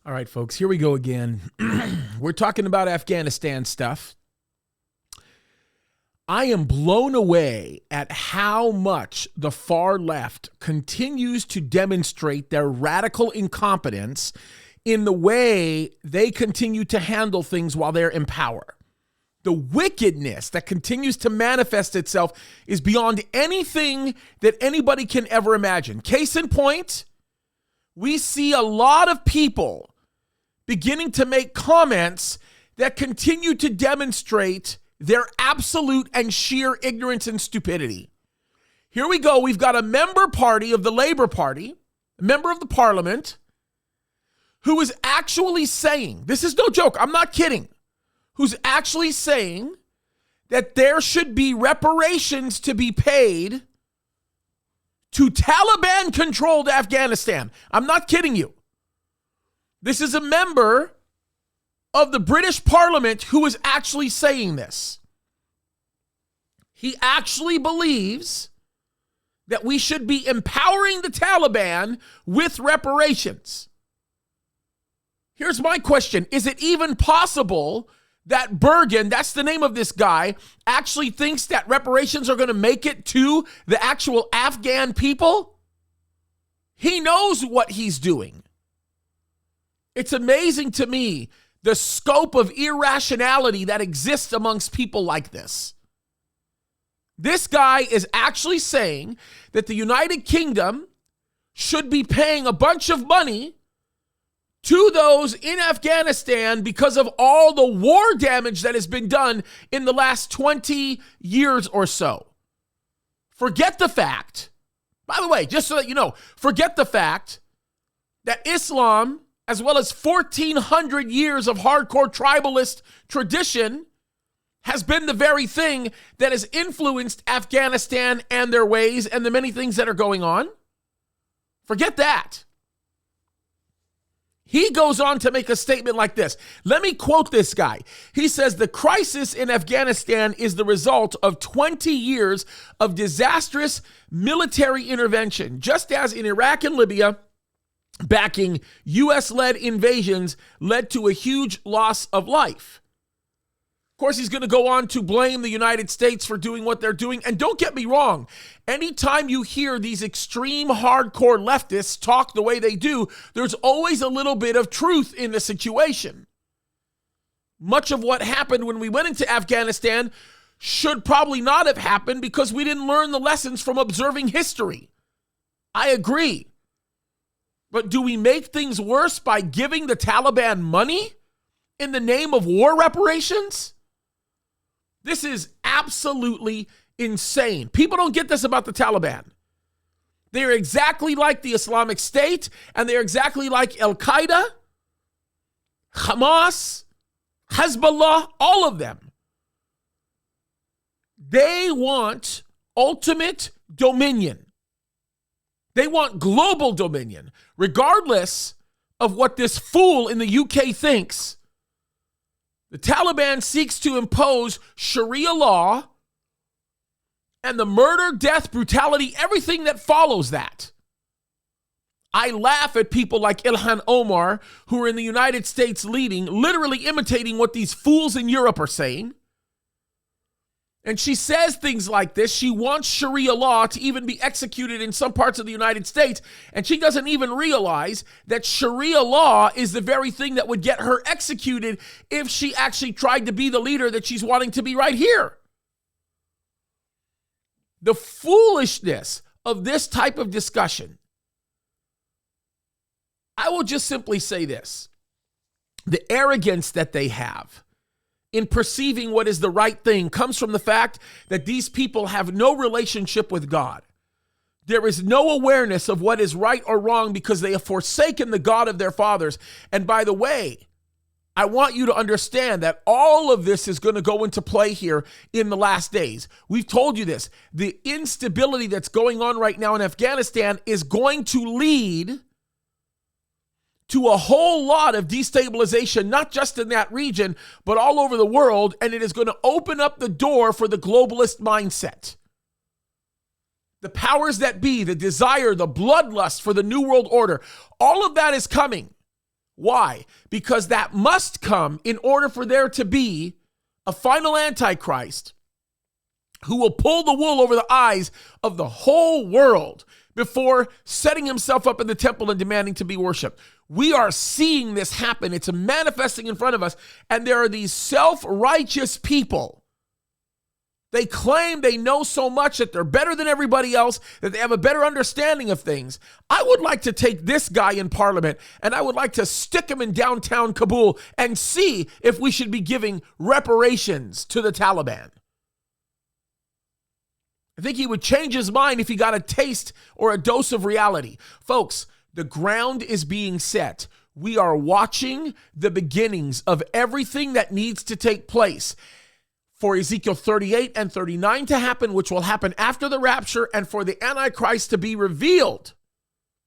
All right, folks, here we go again. We're talking about Afghanistan stuff. I am blown away at how much the far left continues to demonstrate their radical incompetence in the way they continue to handle things while they're in power. The wickedness that continues to manifest itself is beyond anything that anybody can ever imagine. Case in point, we see a lot of people beginning to make comments that continue to demonstrate their absolute and sheer ignorance and stupidity. Here we go. We've got a member party of the Labour Party, a member of the parliament, who is actually saying, this is no joke, I'm not kidding, who's actually saying that there should be reparations to be paid to Taliban-controlled Afghanistan. I'm not kidding you. This is a member of the British Parliament who is actually saying this. He actually believes that we should be empowering the Taliban with reparations. Here's my question. Is it even possible that Bergen, that's the name of this guy, actually thinks that reparations are going to make it to the actual Afghan people? He knows what he's doing. It's amazing to me the scope of irrationality that exists amongst people like this. This guy is actually saying that the United Kingdom should be paying a bunch of money to those in Afghanistan because of all the war damage that has been done in the last 20 years or so. Forget the fact, by the way, just so that you know, forget the fact that Islam, as well as 1,400 years of hardcore tribalist tradition, has been the very thing that has influenced Afghanistan and their ways and the many things that are going on. Forget that. He goes on to make a statement like this. Let me quote this guy. He says, the crisis in Afghanistan is the result of 20 years of disastrous military intervention, just as in Iraq and Libya, backing U.S.-led invasions led to a huge loss of life. Of course, he's going to go on to blame the United States for doing what they're doing. And don't get me wrong, anytime you hear these extreme hardcore leftists talk the way they do, there's always a little bit of truth in the situation. Much of what happened when we went into Afghanistan should probably not have happened because we didn't learn the lessons from observing history. I agree. But do we make things worse by giving the Taliban money in the name of war reparations? This is absolutely insane. People don't get this about the Taliban. They're exactly like the Islamic State, and they're exactly like Al-Qaeda, Hamas, Hezbollah, all of them. They want ultimate dominion. They want global dominion, regardless of what this fool in the UK thinks. The Taliban seeks to impose Sharia law and the murder, death, brutality, everything that follows that. I laugh at people like Ilhan Omar, who are in the United States leading, literally imitating what these fools in Europe are saying. And she says things like this. She wants Sharia law to even be executed in some parts of the United States. And she doesn't even realize that Sharia law is the very thing that would get her executed if she actually tried to be the leader that she's wanting to be right here. The foolishness of this type of discussion. I will just simply say this. The arrogance that they have in perceiving what is the right thing comes from the fact that these people have no relationship with God. There is no awareness of what is right or wrong because they have forsaken the God of their fathers. And by the way, I want you to understand that all of this is going to go into play here in the last days. We've told you this. The instability that's going on right now in Afghanistan is going to lead to a whole lot of destabilization, not just in that region, but all over the world, and it is going to open up the door for the globalist mindset. The powers that be, the desire, the bloodlust for the New World Order, all of that is coming. Why? Because that must come in order for there to be a final Antichrist who will pull the wool over the eyes of the whole world before setting himself up in the temple and demanding to be worshiped. We are seeing this happen. It's manifesting in front of us. And there are these self-righteous people. They claim they know so much that they're better than everybody else, that they have a better understanding of things. I would like to take this guy in parliament and I would like to stick him in downtown Kabul and see if we should be giving reparations to the Taliban. I think he would change his mind if he got a taste or a dose of reality. Folks, the ground is being set. We are watching the beginnings of everything that needs to take place for Ezekiel 38 and 39 to happen, which will happen after the rapture, and for the Antichrist to be revealed,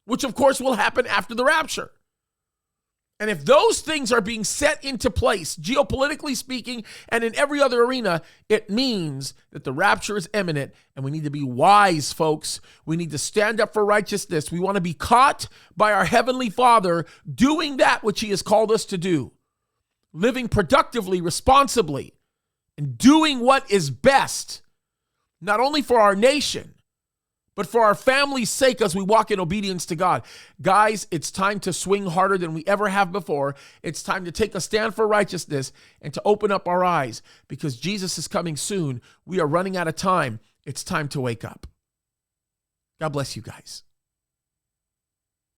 which of course will happen after the rapture. And if those things are being set into place, geopolitically speaking, and in every other arena, it means that the rapture is imminent, and we need to be wise, folks. We need to stand up for righteousness. We want to be caught by our Heavenly Father doing that which He has called us to do, living productively, responsibly, and doing what is best, not only for our nation, but for our family's sake as we walk in obedience to God. Guys, it's time to swing harder than we ever have before. It's time to take a stand for righteousness and to open up our eyes because Jesus is coming soon. We are running out of time. It's time to wake up. God bless you guys.